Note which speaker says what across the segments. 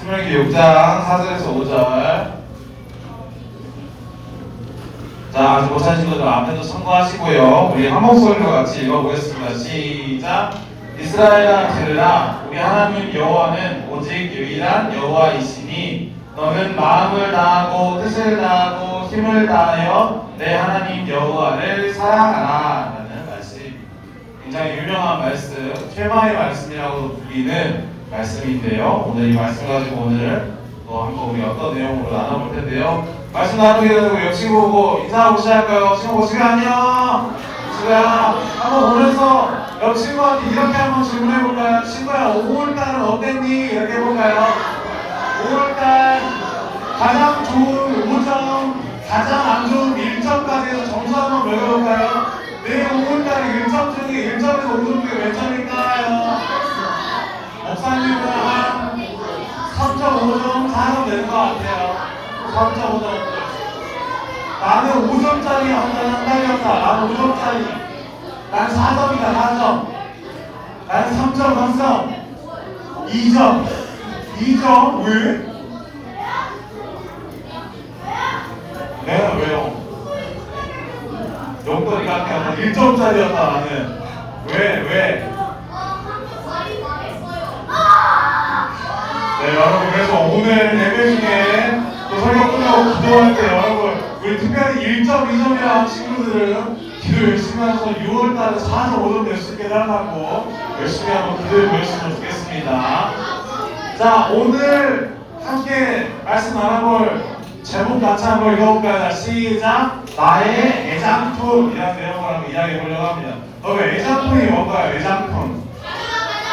Speaker 1: 신명기 6장 4절에서 5절. 자, 아직 못 찾으신 분들 앞에도 참고하시고요. 우리 한 목소리로 같이 읽어보겠습니다. 시작. 이스라엘아 들으라. 우리 하나님 여호와는 오직 유일한 여호와이시니 너는 마음을 다하고 뜻을 다하고 힘을 다하여 내 하나님 여호와를 사랑하라. 라는 말씀. 굉장히 유명한 말씀, 쉐마의 말씀이라고 불리는 말씀인데요. 오늘 이 말씀 가지고 오늘 또 한번 우리 어떤 내용으로 나눠볼 텐데요. 말씀 나누게 되고 옆 친구 보고 인사하고 시작할까요? 친구 보시고 안녕. 친구야, 한번 오면서 옆 친구한테 이렇게 한번 질문해볼까요? 친구야, 5월달은 어땠니? 이렇게 해볼까요? 5월달 가장 좋은 5점, 가장 안 좋은 1점까지 해서 점수 한번 매겨볼까요? 내 5월달에 1점 중에 1점에서 5점 중에 몇 점일까요? 목사님은 한 3.5점, 4점 되는 것 같아요. 3.5점. 나는 5점짜리 한 달이었다. 나는 5점짜리. 난 4점이다. 4점. 나는 3점, 3점. 2점. 2점. 왜? 내가 왜요? 용돈이 깎여. 1점짜리였다. 나는. 왜? 네, 여러분, 그래서 오늘 예배 중에 또 설교 끝나고 기도할 때 여러분, 우리 특별히 1점, 2점이라는 친구들은 기도 열심히 하셔서 6월달에 4점, 5점 낼 수 있게 해달라고 열심히 한번 기도해 보셨으면 좋겠습니다. 자, 오늘 함께 말씀 나눠볼 제목 같이 한번 읽어볼까요? 시작! 나의 애장품이라는 내용을 한번 이야기해 보려고 합니다. 그럼 애장품이 뭔가요? 애장품.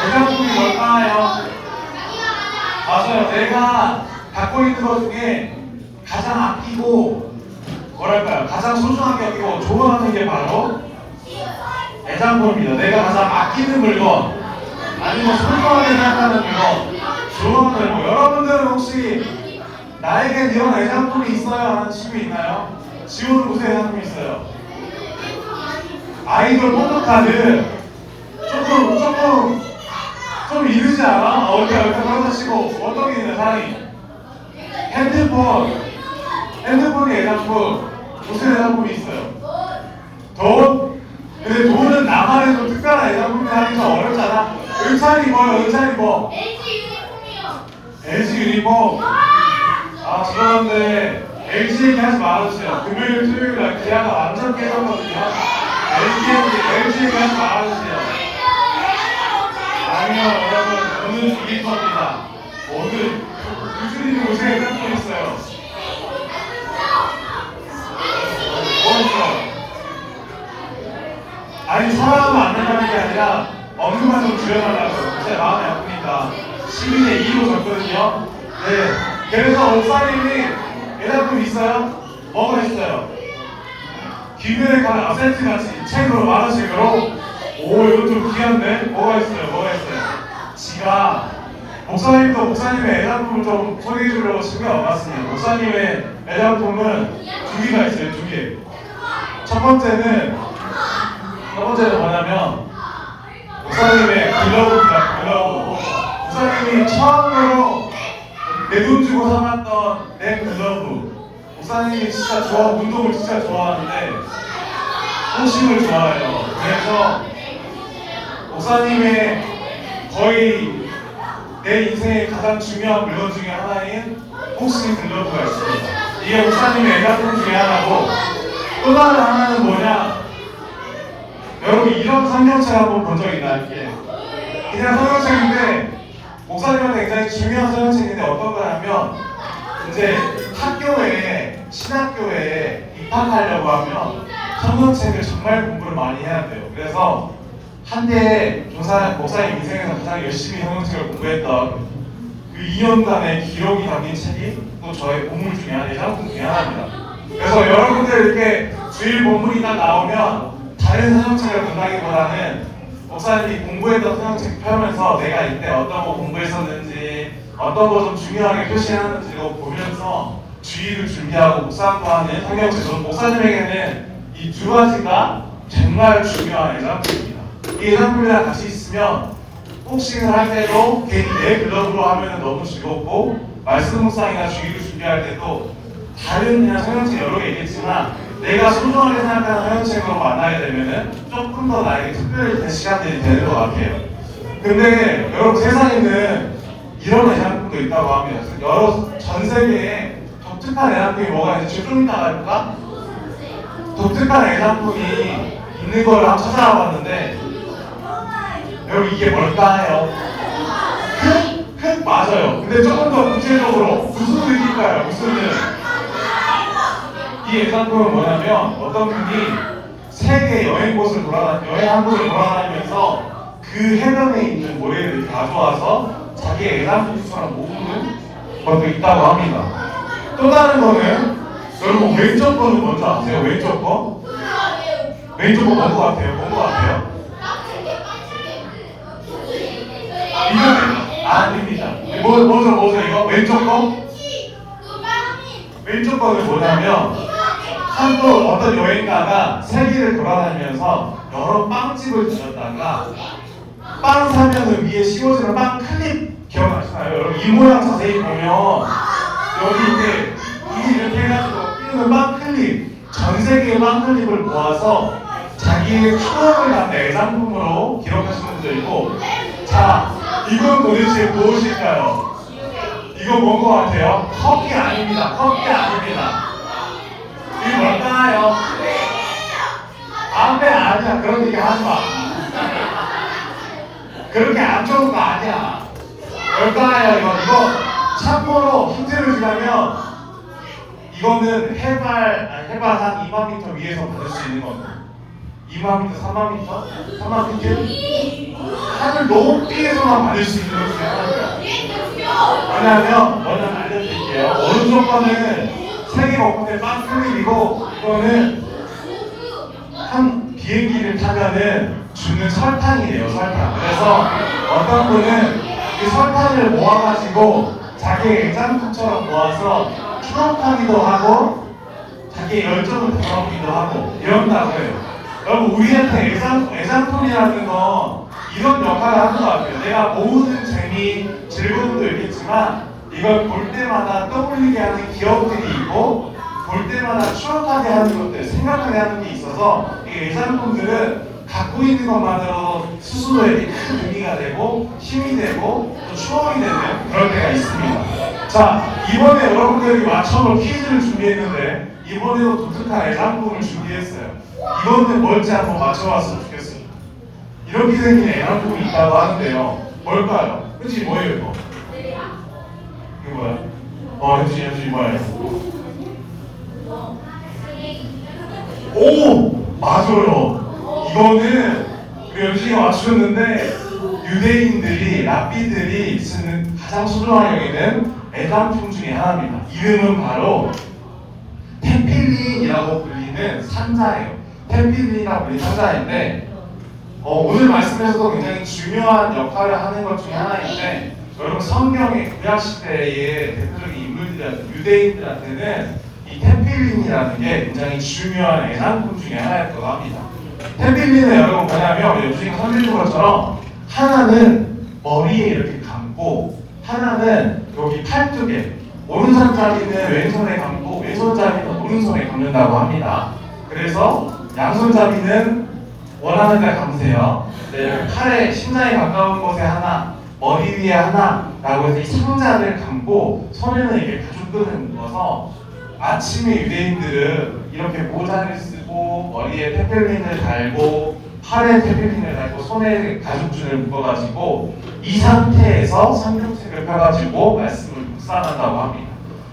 Speaker 1: 애장품이 뭘까요? 맞아요. 내가 갖고 있는 것 중에 가장 아끼고 뭐랄까요? 가장 소중하게 여기고 좋아하는 게 바로 애장품입니다. 내가 가장 아끼는 물건 아니면 소중하게 생각하는 물건, 좋아하는 물건. 여러분들은 혹시 나에겐 이런 애장품이 있어요? 하는 친구 있나요? 지호는 무슨 애장품이 있어요? 아이돌 포토카드. 좀 이르지 않아? 어떻게 그러시고 어떤 게 있나요? 사랑이? 핸드폰이 애장품. 무슨 애장품이 있어요? 돈? 근데 돈은 나만의 좀 특별한 애장품이 하기 좀 어렵잖아. 의찬이 뭐요? 의찬이 뭐?
Speaker 2: LG 유니폼이요.
Speaker 1: LG 유니폼? 아, 죄송한데 LG 얘기하지 말아주세요. 금요일, 토요일날 기아가 완전 깨졌거든요. LG 얘기하지 말아주세요. 아니요, 여러분, 오늘 유니폼입니다. 오늘 유준이는 요새 핸드폰 있어요. 뭐 있어요? 아니, 사람을 안 나가는 게 아니라 언급만 좀 줄여달라고. 제 마음이 아프니까. 시민의 2로 줬거든요. 네. 그래서 목사님이 애장품 있어요? 뭐가 있어요? 김연에 가는 아세트 같이 책으로 만원씩으로. 오, 이거 좀 귀한데? 뭐가 있어요? 지갑. 목사님도 목사님의 애장품을 좀 소개해 주려고 신경 안 왔습니다. 목사님의 애장품은 2개가 있어요. 2개. 첫 번째는 뭐냐면 목사님의 글러브입니다. 글러브. 목사님이 처음으로 내 돈 주고 사놨던 내 글러브. 목사님이 진짜 운동을 진짜 좋아하는데 호싱을 좋아해요. 그래서 목사님의 거의 내 인생의 가장 중요한 물건 중에 하나인 호싱 글러브가 있습니다. 이게 목사님의 애장품 중에 하나고, 또 다른 하나는 뭐냐? 여러분, 이런 성경책 한번 본 적 있나요? 이게 그냥 성경책인데 목사님한테 굉장히 중요한 성경책인데 어떤 거냐면, 이제 학교에 신학교에 입학하려고 하면 성경책을 정말 공부를 많이 해야 돼요. 그래서 한때 목사님 인생에서 가장 열심히 성경책을 공부했던 그 2년간의 기록이 담긴 책이 또 저의 본물 중에 하나의 애장품 중에 하나입니다. 그래서 여러분들 이렇게 주일 본물이 딱 나오면 다른 성경책을 본다기보다는 목사님이 공부했던 성경책 펴면서 내가 이때 어떤 거 공부했었는지, 어떤 거 좀 중요하게 표시하는지 보면서 주일을 준비하고 묵상도 하는 성경책. 목사님에게는 이 두 가지가 정말 중요한 애장품입니다. 이 애장품이랑 같이 있으면 꼭 복싱을 할 때도 괜히 내 글러브로 하면 너무 즐겁고, 말씀 묵상이나 주기를 준비할 때도 다른 그냥 성경책 여러 개 있겠지만 내가 소중하게 생각하는 성경책으로 만나게 되면은 조금 더 나에게 특별히 된 시간들이 되는 것 같아요. 근데 여러분, 세상에는 이런 애장품도 있다고 합니다. 전 세계에 독특한 애장품이 뭐가 있는지 좀 이따 알까? 독특한 애장품이 있는 걸 한번 찾아와 봤는데, 여러분 이게 뭘까요? 흙 맞아요. 근데 조금 더 구체적으로 무슨 흙일까요? 무슨 흙? 이 애장품은 뭐냐면, 어떤 분이 세계 여행 한 곳을 돌아다니면서 그 해변에 있는 모래를 가져와서 자기 애장품처럼 모으는 것도 있다고 합니다. 또 다른 거는, 여러분 왼쪽 거는 뭔지 아세요? 왼쪽 거? 왼쪽 거 뭔 거 같아요? 뭔 거 같아요? 이거는 아닙니다. 뭐죠 이거? 왼쪽 거? 왼쪽 거는 뭐냐면, 한국 어떤 여행가가 세계를 돌아다니면서 여러 빵집을 들렸다가 빵 사면은 위에 씌워지는 빵 클립 기억나시나요? 여러분 이 모양 자세히 보면 여기 이렇게 해가지고 끼우는 빵 클립, 전 세계의 빵 클립을 모아서 자기의 추억을 담은 애장품으로 기록하시는 분도 있고, 자, 이건 도대체 무엇일까요? 이거 뭔 것 같아요? 커피 아닙니다. 커피 아닙니다. 이게 뭘까요? 담배 아니야. 그런 얘기 하지 마. 그렇게 안 좋은 거 아니야. 뭘까요? 이거 참고로 힌트를 주자면, 이거는 해발 한 2만 미터 위에서 받을 수 있는 겁니다. 2만 미터, 3만 미터? 3만 미터? 하늘 높이에서만 받을 수 있는 것 중에 하나입니다. 왜냐하면, 먼저 알려드릴게요. 오른쪽 거는 세계 곳곳의 빵 클립이고, 이거는 한 비행기를 타면은 주는 설탕이래요, 설탕. 그래서 어떤 분은 이 설탕을 모아가지고 자기 애장품처럼 모아서 추억하기도 하고 자기의 열정을 담아보기도 하고 이런다고 해요. 여러분, 우리한테 애장품이라는 건 이런 역할을 하는 것 같아요. 내가 모으는 재미, 즐거움도 있겠지만 이걸 볼 때마다 떠올리게 하는 기억들이 있고, 볼 때마다 추억하게 하는 것들, 생각하게 하는 게 있어서 이 애장품들은 갖고 있는 것만으로 스스로에게 큰 의미가 되고 힘이 되고 또 추억이 되는 그런 때가 있습니다. 자, 이번에 여러분들이 맞춰볼 퀴즈를 준비했는데, 이번에도 독특한 애장품을 준비했어요. 이거는 뭘지 한번 맞춰봤으면 좋겠습니다. 이렇게 생긴 애장품이 있다고 하는데요. 뭘까요? 그치, 뭐예요 이거? 이거 뭐야? 현준이 뭐예요? 오! 맞아요. 이거는 우리 현준이가 맞추셨는데, 유대인들이, 랍비들이 쓰는 가장 소중하게 여기는 애장품 중에 하나입니다. 이름은 바로 테필린이라고 불리는 산자예요. 테필린이라고 불리는 산자인데, 오늘 말씀에서도 굉장히 중요한 역할을 하는 것 중에 하나인데, 여러분 성경의 구약시대의 대표적인 인물들한테, 유대인들한테는 이 테필린이라는 게 굉장히 중요한 애장품 중에 하나였다고 합니다. 테필린은 여러분 뭐냐면, 요즘에 선생님 것처럼 하나는 머리에 이렇게 감고, 하나는 여기 팔뚝에, 오른손잡이는 왼손에 감고 왼손잡이는 오른손에 감는다고 합니다. 그래서 양손잡이는 원하는 데 감으세요. 네, 팔에 심장에 가까운 곳에 하나, 머리 위에 하나라고 해서 이 상자를 감고 손에는 이렇게 가죽끈을 묶어서 아침에 유대인들은 이렇게 모자를 쓰고 머리에 테필린을 달고 팔에 테필린을 달고 손에 가죽줄을 묶어가지고 이 상태에서 성경책을 펴가지고 말씀을 묵상한다고 합니다.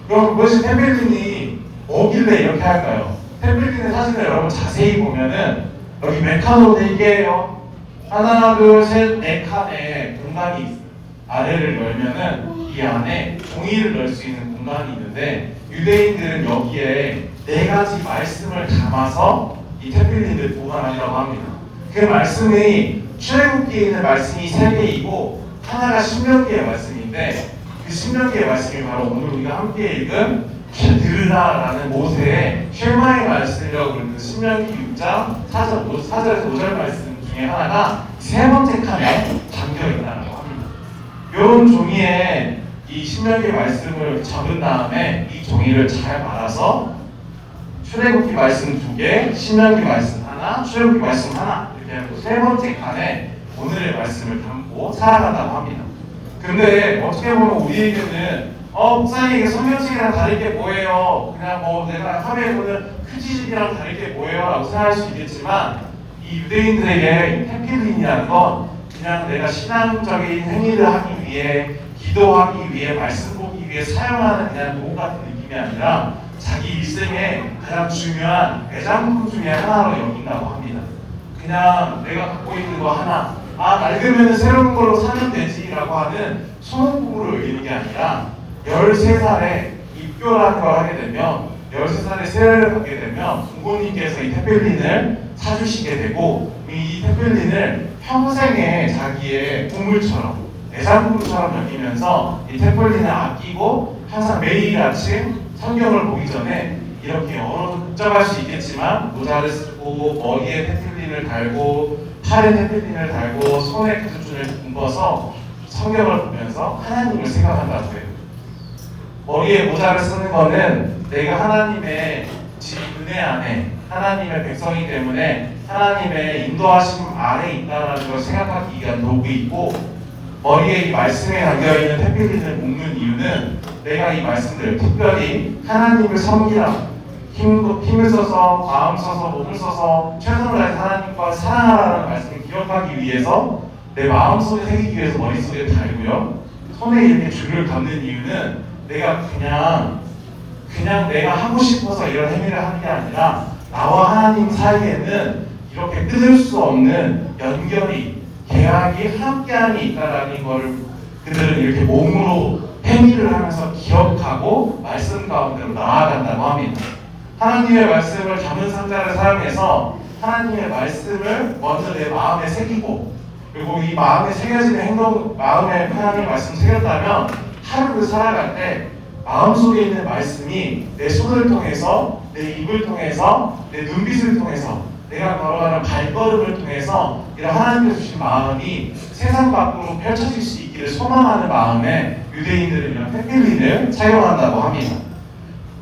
Speaker 1: 그럼 그것이 테필린이 뭐길래 이렇게 할까요? 테필린의 사진을 여러분 자세히 보면은 여기 메칸으로 돼 있게요. 하나, 둘, 셋, 네 칸의 공간이 있어요. 아래를 열면은 이 안에 종이를 넣을 수 있는 공간이 있는데, 유대인들은 여기에 네 가지 말씀을 담아서 이 테필린을 보관한다고 합니다. 그 말씀이 출애굽기에 있는 말씀이 3개이고 하나가 신명기의 말씀인데, 그 신명기의 말씀이 바로 오늘 우리가 함께 읽은 쉐드라라는 모세의 쉐마의 말씀이라고 부르는 신명기 6장 4절에서 5절 말씀 중에 중에 하나가 세 번째 칸에 담겨 있다고 합니다. 이런 종이에 이 신명기 말씀을 적은 다음에 이 종이를 잘 말아서 출애굽기 말씀 2개, 신명기 말씀 하나, 출애굽기 말씀 하나 이렇게 하고 세 번째 칸에 오늘의 말씀을 담고 살아간다고 합니다. 근데 어떻게 보면 우리에게는 목사님 성경책이랑 다를 게 뭐예요? 그냥 뭐 내가 하루에 보는 크지식이랑 다를 게 뭐예요? 라고 생각할 수 있겠지만 이 유대인들에게 이 테필린이라는 건 그냥 내가 신앙적인 행위를 하기 위해 기도하기 위해 말씀 보기 위해 사용하는 그냥 도구 같은 느낌이 아니라 자기 일생에 가장 중요한 애장품 중에 하나로 여긴다고 합니다. 그냥 내가 갖고 있는 거 하나 낡으면 새로운 걸로 사면 되지라고 하는 소모품으로 여기는 게 아니라 13살에 입교라는 걸 하게 되면 13살에 세례를 받게 되면 부모님께서 이 테필린을 사주시게 되고 이 테필린을 평생에 자기의 보물처럼 애상품처럼 여기면서 이 테필린을 아끼고 항상 매일 아침 성경을 보기 전에 이렇게 언어도 복잡할 수 있겠지만 모자를 쓰고 머리에 테필린을 달고 팔에 테필린을 달고 손에 크주준을 묶어서 성경을 보면서 하나님을 생각한다고 해요. 머리에 모자를 쓰는 거는 내가 하나님의 은혜 안에 하나님의 백성이기 때문에 하나님의 인도하심 아래 있다는 걸 생각하기 위한 도구이고 머리에 이 말씀에 담겨있는 테필린을 묶는 이유는 내가 이 말씀들 특별히 하나님을 섬기라 힘을 써서 마음 써서 몸을 써서 최선을 다해서 하나님과 사랑하라는 말씀을 기억하기 위해서 내 마음속에 새기기 위해서 머릿속에 달고요. 손에 이렇게 줄을 감는 이유는 내가 그냥 내가 하고 싶어서 이런 행위를 하는 게 아니라 나와 하나님 사이에는 이렇게 끊을 수 없는 연결이 계약이 함께함이 있다라는 걸 그들은 이렇게 몸으로 행위를 하면서 기억하고 말씀 가운데로 나아간다고 합니다. 하나님의 말씀을 담은 상자를 사용해서 하나님의 말씀을 먼저 내 마음에 새기고 그리고 이 마음에 새겨지는 행동, 마음에 하나님의 말씀 새겼다면 하루를 살아갈 때 마음속에 있는 말씀이 내 손을 통해서 내 입을 통해서 내 눈빛을 통해서 내가 걸어가는 발걸음을 통해서 이런 하나님께서 주신 마음이 세상 밖으로 펼쳐질 수 있기를 소망하는 마음에 유대인들은 이런 테필린을 사용한다고 합니다.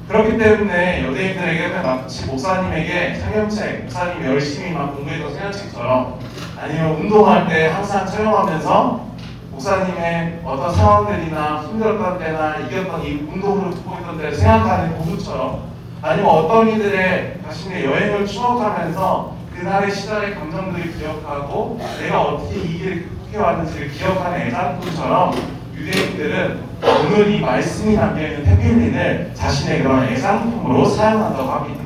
Speaker 1: 그렇기 때문에 유대인들에게는 마치 목사님에게 성경책, 목사님이 열심히 막 공부했던 성경책처럼 아니면 운동할 때 항상 촬영하면서 목사님의 어떤 상황들이나 힘들었던 때나 이겼던 이 운동으로 듣고 있던 때를 생각하는 도구처럼 아니면 어떤 이들의 자신의 여행을 추억하면서 그날의 시절의 감정들을 기억하고 내가 어떻게 이 길을 극복해왔는지를 기억하는 애장품처럼 유대인들은 오늘 이 말씀이 담겨있는 테필린을 자신의 그런 애장품으로 사용한다고 합니다.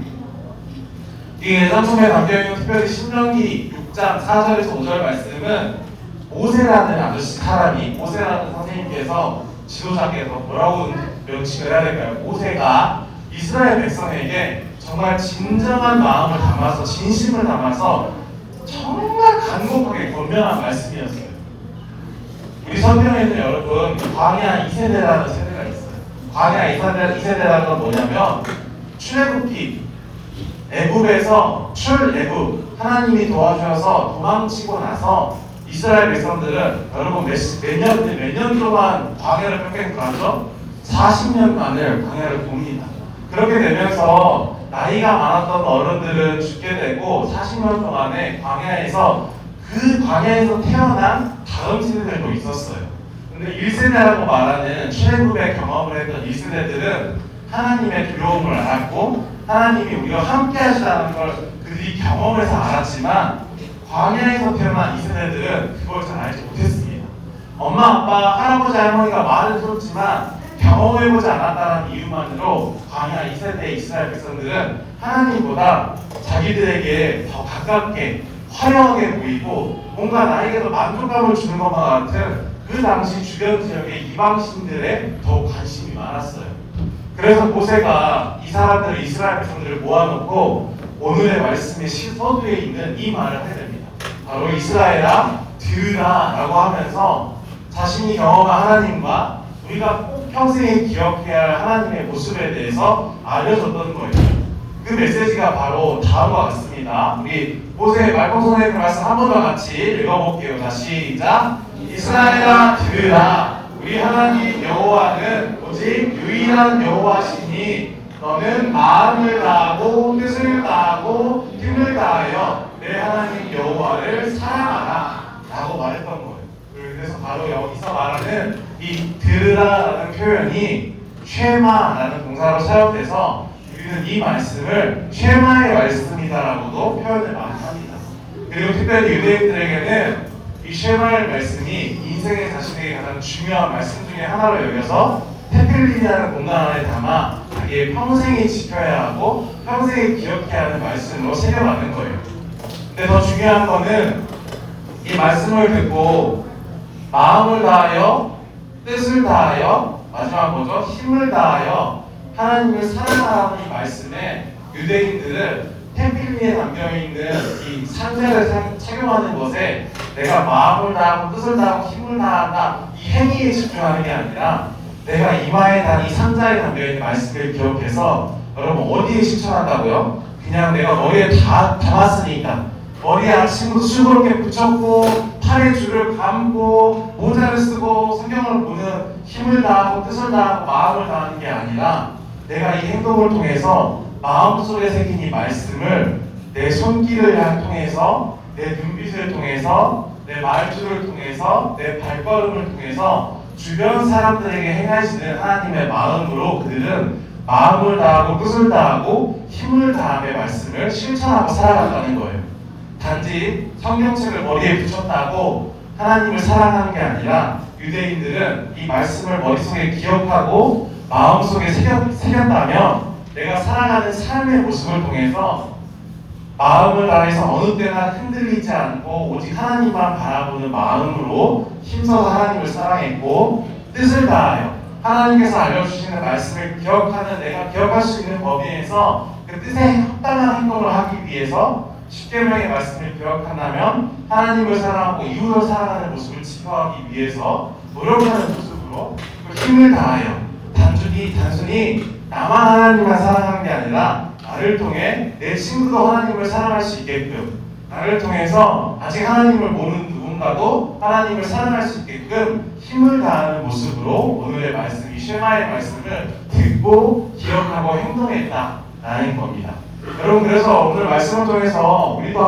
Speaker 1: 이 애장품에 담겨있는 특별히 신명기 6장 4절에서 5절 말씀은 모세라는 사람이 모세라는 선생님께서 지도자께서 뭐라고 명칭을 해야 될까요? 모세가 이스라엘 백성에게 정말 진정한 마음을 담아서 진심을 담아서 정말 간곡하게 권면한 말씀이었어요. 우리 성경에는 여러분 광야 2세대라는 세대가 있어요. 광야 2세대라는 건 뭐냐면 출애굽기 애굽에서 출애굽 하나님이 도와주셔서 도망치고 나서 이스라엘 백성들은 여러분 몇 년 동안 광야를 평행하죠? 40년간을 광야를 돕니다. 그렇게 되면서 나이가 많았던 어른들은 죽게 되고 40년 동안에 광야에서 그 광야에서 태어난 다음 세대들도 있었어요. 근데 1세대라고 말하는 출애굽의 경험을 했던 1세대들은 하나님의 두려움을 알았고 하나님이 우리와 함께 하시다는 걸 그들이 경험해서 알았지만 광야에서 태어난 2세대들은 그걸 잘 알지 못했습니다. 엄마, 아빠, 할아버지, 할머니가 말을 들었지만 경험해보지 않았다는 이유만으로 광야 2세대 이스라엘 백성들은 하나님보다 자기들에게 더 가깝게 화려하게 보이고 뭔가 나에게도 만족감을 주는 것만 같은 그 당시 주변 지역의 이방신들에 더 관심이 많았어요. 그래서 모세가 이 사람들을 이스라엘 백성들을 모아놓고 오늘의 말씀의 서두에 있는 이 말을 하게 됩니다. 바로 이스라엘아 들으라 라고 하면서 자신이 경험한 하나님과 우리가 꼭 평생에 기억해야 할 하나님의 모습에 대해서 알려줬던 거예요. 그 그 메시지가 바로 다음과 같습니다. 우리 모세 말씀 선생님 말씀 한 번 더 같이 읽어볼게요. 자, 시작. 이스라엘아 들으라. 우리 하나님 여호와는 오직 유일한 여호와시니 너는 마음을 다하고 뜻을 다하고 힘을 다하여 내 하나님 여호와를 사랑하라 라고 말했던 거예요. 그래서 바로 여기서 말하는 이 들으라라는 표현이 쉐마라는 동사로 사용돼서 우리는 이 말씀을 쉐마의 말씀이다라고도 표현을 많이 합니다. 그리고 특별히 유대인들에게는 이 쉐마의 말씀이 인생의 자신에게 가장 중요한 말씀 중에 하나로 여겨서 테필린이라는 공간 안에 담아 자기의 평생에 지켜야 하고 평생에 기억해야 하는 말씀으로 새겨가는 거예요. 근데 더 중요한 거는 이 말씀을 듣고 마음을 다하여 뜻을 다하여 마지막 뭐죠? 힘을 다하여 하나님을 사랑하라는 이 말씀에 유대인들은 템필리에 담겨있는 이 상자를 착용하는 것에 내가 마음을 다하고 뜻을 다하고 힘을 다한다 이 행위에 집중하는 게 아니라 내가 이마에 단 이 상자에 담겨있는 말씀을 기억해서 여러분 어디에 실천한다고요? 그냥 내가 머리에 다 담았으니까 머리에 아침부터 수고롭게 붙였고 팔에 줄을 감고 모자를 쓰고 성경을 보는 힘을 다하고 뜻을 다하고 마음을 다하는 게 아니라 내가 이 행동을 통해서 마음속에 새긴 이 말씀을 내 손길을 통해서 내 눈빛을 통해서 내 말투를 통해서 내 발걸음을 통해서 주변 사람들에게 행하시는 하나님의 마음으로 그들은 마음을 다하고 뜻을 다하고 힘을 다함의 말씀을 실천하고 살아간다는 거예요. 단지 성경책을 머리에 붙였다고 하나님을 사랑하는 게 아니라 유대인들은 이 말씀을 머릿속에 기억하고 마음속에 새겼다면 내가 살아가는 삶의 모습을 통해서 마음을 다해서 어느 때나 흔들리지 않고 오직 하나님만 바라보는 마음으로 힘써서 하나님을 사랑했고 뜻을 다하여 하나님께서 알려주시는 말씀을 기억하는 내가 기억할 수 있는 범위에서 그 뜻에 합당한 행동을 하기 위해서 십계명의 말씀을 기억한다면 하나님을 사랑하고 이웃을 사랑하는 모습을 지켜가기 위해서 노력하는 모습으로 그 힘을 다하여 단순히 나만 하나님만 사랑하는 게 아니라 나를 통해 내 친구도 하나님을 사랑할 수 있게끔 나를 통해서 아직 하나님을 모르는 누군가도 하나님을 사랑할 수 있게끔 힘을 다하는 모습으로 오늘의 말씀, 이 쉐마의 말씀을 듣고 기억하고 행동했다라는 겁니다. 여러분 그래서 오늘 말씀을 통해서 우리도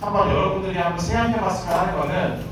Speaker 1: 한번 여러분들이 한번 생각해봤으면 하는 거는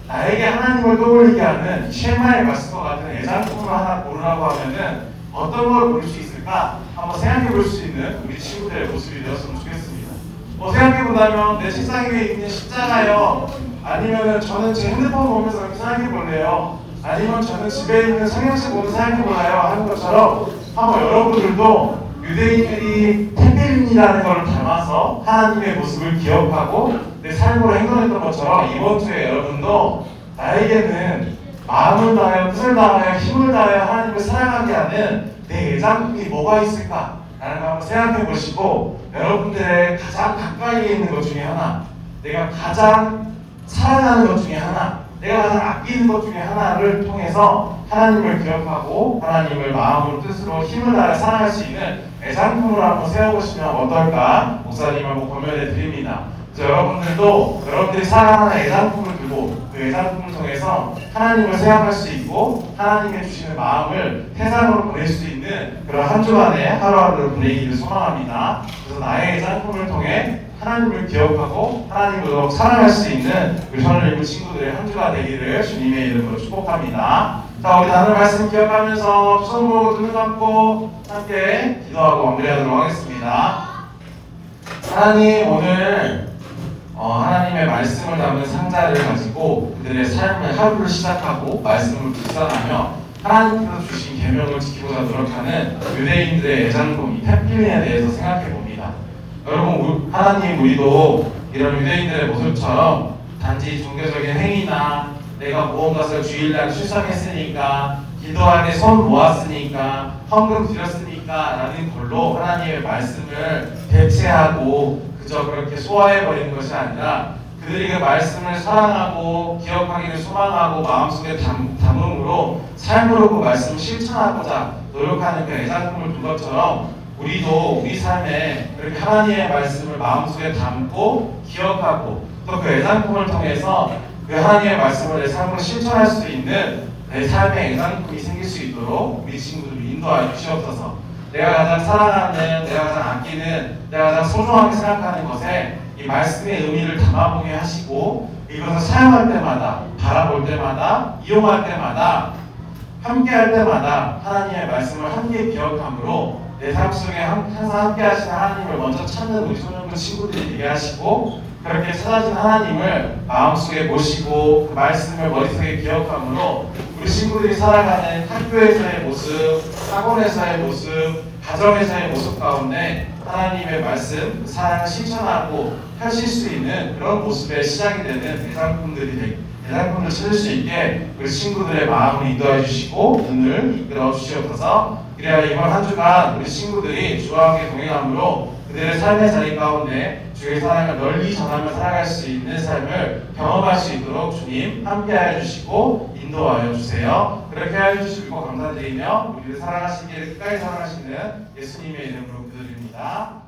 Speaker 1: 나에게 하나님을 떠올리게 하는 쉐마의 말씀과 같은 애장품을 하나 고르라고 하면은 어떤 걸 고를 수 있을까? 한번 생각해볼 수 있는 우리 친구들의 모습이 되었으면 좋겠습니다. 생각해본다면 내 책상 위에 있는 십자가요, 아니면은 저는 제 핸드폰 보면서 생각해볼래요, 아니면 저는 집에 있는 성경책 보면서 생각해볼래요 하는 것처럼 한번 여러분들도 유대인들이 테필린이라는 것을 담아서 하나님의 모습을 기억하고 내 삶으로 행동했던 것처럼 이번 주에 여러분도 나에게는 마음을 다하여 뜻을 다하여 힘을 다하여 하나님을 사랑하게 하는 내 애장품이 뭐가 있을까? 라는 걸 한번 생각해 보시고 여러분들의 가장 가까이에 있는 것 중에 하나, 내가 가장 사랑하는 것 중에 하나, 내가 가장 아끼는 것 중에 하나를 통해서 하나님을 기억하고 하나님을 마음으로 뜻으로 힘을 다해 사랑할 수 있는 애장품으로 한번 세워보시면 어떨까 목사님 한번 권면해 드립니다. 그래서 여러분들도 여러분들이 사랑하는 애장품을 두고 그 애장품을 통해서 하나님을 생각할 수 있고 하나님의 주시는 마음을 세상으로 보낼 수 있는 그런 한 주간의 하루하루를 보내기를 소망합니다. 그래서 나의 애장품을 통해 하나님을 기억하고 하나님을 더욱 사랑할 수 있는 우리 현을 친구들의 한 주가 되기를 주님의 이름으로 축복합니다. 자, 우리 나눌 말씀 기억하면서 두 손 모으고 눈을 감고 함께 기도하고 마무리하도록 하겠습니다. 하나님, 오늘 하나님의 말씀을 담은 상자를 가지고 그들의 삶의 하루를 시작하고 말씀을 묵상하며 하나님께서 주신 계명을 지키고자 노력하는 유대인들의 애장품, 이 테필린에 대해서 생각해 봅니다. 여러분, 하나님, 우리도 이런 유대인들의 모습처럼 단지 종교적인 행위나 내가 무언가를 주일날 출석했으니까 기도할 때 손 모았으니까 헌금 드렸으니까 라는 걸로 하나님의 말씀을 대체하고 그저 그렇게 소화해버리는 것이 아니라 그들이 그 말씀을 사랑하고 기억하기를 소망하고 마음속에 담음으로 삶으로 그 말씀을 실천하고자 노력하는 그 애장품을 둔 것처럼 우리도 우리 삶에 그렇게 하나님의 말씀을 마음속에 담고 기억하고 또 그 애상품을 통해서 그 하나님의 말씀을 내 삶으로 실천할 수 있는 내 삶의 애상품이 생길 수 있도록 우리 친구들을 인도하여 주시옵소서. 내가 가장 사랑하는, 내가 가장 아끼는, 내가 가장 소중하게 생각하는 것에 이 말씀의 의미를 담아보게 하시고 이것을 사용할 때마다, 바라볼 때마다, 이용할 때마다, 함께할 때마다 하나님의 말씀을 함께 기억함으로 내 삶 속에 항상 함께 하시는 하나님을 먼저 찾는 우리 소년들 친구들이 되게 하시고 그렇게 찾아진 하나님을 마음속에 모시고 그 말씀을 머릿속에 기억함으로 우리 친구들이 살아가는 학교에서의 모습, 학원에서의 모습, 가정에서의 모습 가운데 하나님의 말씀, 사랑을 실천하고 펼칠 수 있는 그런 모습의 시작이 되는 대상품들을 찾을 수 있게 우리 친구들의 마음을 인도해 주시고 눈을 이끌어 주시옵소서. 그래야 이번 한 주간 우리 친구들이 주와 함께 동행함으로 그들의 삶의 자리 가운데 주의 사랑을 널리 전하며 살아갈 수 있는 삶을 경험할 수 있도록 주님 함께하여 주시고 인도하여 주세요. 그렇게 하여 주시고 감사드리며 우리를 사랑하시기를 끝까지 사랑하시는 예수님의 이름으로 기도드립니다.